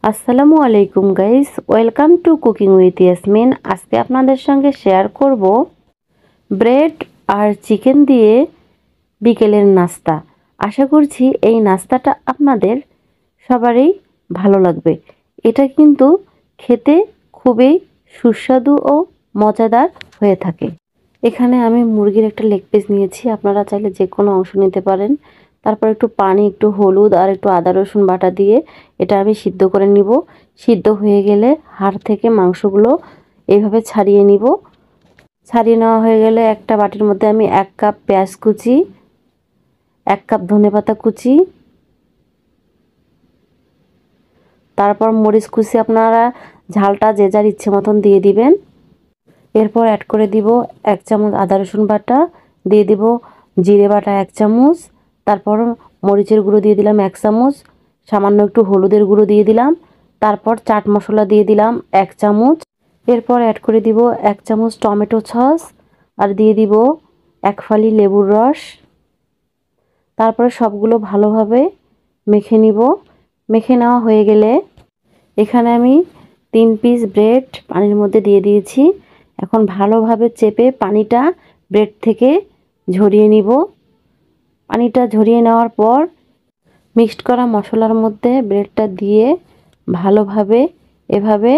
আসসালামু আলাইকুম guys, welcome to cooking with Yasmin. আজকে আপনাদের সঙ্গে শেয়ার করব ব্রেড আর চিকেন দিয়ে বিকেলের নাস্তা। আশা করছি এই নাস্তাটা আপনাদের সবারই ভালো লাগবে। এটা কিন্তু খেতে খুবই সুস্বাদু ও মজাদার হয়ে থাকে। এখানে আমি মুরগির একটা লেগ পিস নিয়েছি, আপনারা চাইলে যে কোনো অংশ নিতে পারেন। তারপর একটু পানি, একটু হলুদ আর একটু আদা রসুন বাটা দিয়ে এটা আমি সিদ্ধ করে নিব। সিদ্ধ হয়ে গেলে হাড় থেকে মাংসগুলো এইভাবে ছাড়িয়ে নিব। ছাড়িয়ে নেওয়া হয়ে গেলে একটা বাটির মধ্যে আমি 1 কাপ পেঁয়াজ কুচি, 1 কাপ ধনেপাতা কুচি, তারপর মরিচ কুচি আপনারা ঝালটা যে যার ইচ্ছে মতন দিয়ে দিবেন। এরপর অ্যাড করে দিব 1 চামচ আদা রসুন বাটা, দিয়ে দিব জিরে বাটা 1 চামচ, তারপর মরিচের গুঁড়ো দিয়ে দিলাম 1 চামচ, সামান্য একটু হলুদের গুঁড়ো দিয়ে দিলাম, তারপর চাট মশলা দিয়ে দিলাম 1 চামচ। এরপর অ্যাড করে দিব 1 চামচ টমেটো সস আর দিয়ে দিব 1 ফালি লেবুর রস। তারপরে সবগুলো ভালোভাবে মেখে নিব। মেখে নেওয়া হয়ে গেলে এখানে আমি 3 পিস ব্রেড পানির মধ্যে দিয়ে দিয়েছি। এখন ভালোভাবে চেপে পানিটা ব্রেড থেকে ঝরিয়ে নিব। পানিটা ঝরিয়ে নেওয়ার পর মিক্সড করা মশলার মধ্যে ব্রেডটা দিয়ে ভালোভাবে এভাবে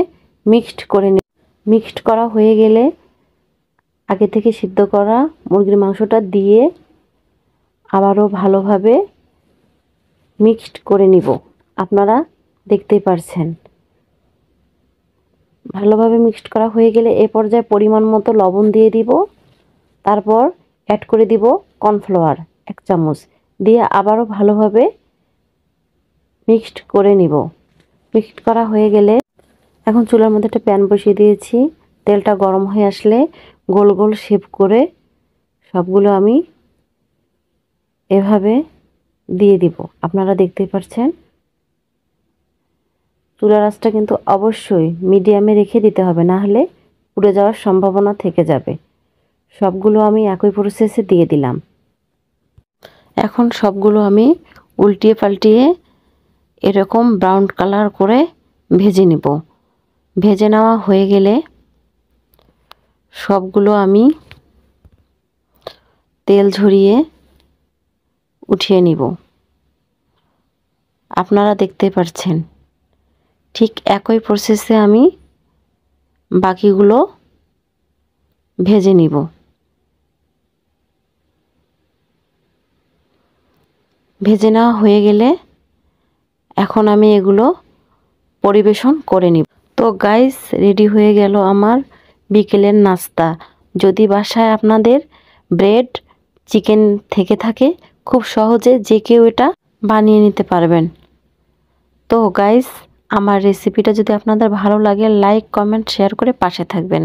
মিক্সড করে নিব। মিক্সড করা হয়ে গেলে আগে থেকে সিদ্ধ করা মুরগির মাংসটা দিয়ে আবারও ভালোভাবে মিক্সড করে নিব। আপনারা দেখতেই পারছেন। ভালোভাবে মিক্সড করা হয়ে গেলে এ পর্যায়ে পরিমাণ মতো লবণ দিয়ে দিব। তারপর অ্যাড করে দিব কর্নফ্লাওয়ার 1 চামচ, দিয়ে আবারও ভালোভাবে মিক্সড করে নিব। মিক্সড করা হয়ে গেলে এখন চুলার মধ্যে একটা প্যান বসিয়ে দিয়েছি। তেলটা গরম হয়ে আসলে গোল গোল শেপ করে সবগুলো আমি এভাবে দিয়ে দিব। আপনারা দেখতেই পাচ্ছেন। চুলার আঁচটা কিন্তু অবশ্যই মিডিয়ামে রেখে দিতে হবে, না হলে পুড়ে যাওয়ার সম্ভাবনা থেকে যাবে। সবগুলো আমি একই প্রসেসে দিয়ে দিলাম। এখন সবগুলো আমি উল্টিয়ে পাল্টিয়ে এরকম ব্রাউন কালার করে ভেজে নিব। ভেজে নেওয়া হয়ে গেলে সবগুলো আমি তেল ঝরিয়ে উঠিয়ে নিব। আপনারা দেখতে পাচ্ছেন ঠিক একই প্রসেসে আমি বাকিগুলো ভেজে নিব। ভেজে নেওয়া হয়ে গেলে এখন আমি এগুলো পরিবেশন করে নিব। তো গাইস, রেডি হয়ে গেল আমার বিকেলের নাস্তা। যদি বাসায় আপনাদের ব্রেড চিকেন থেকে থাকে, খুব সহজে যে কেউ এটা বানিয়ে নিতে পারবেন। তো গাইস, আমার রেসিপিটা যদি আপনাদের ভালো লাগে, লাইক কমেন্ট শেয়ার করে পাশে থাকবেন।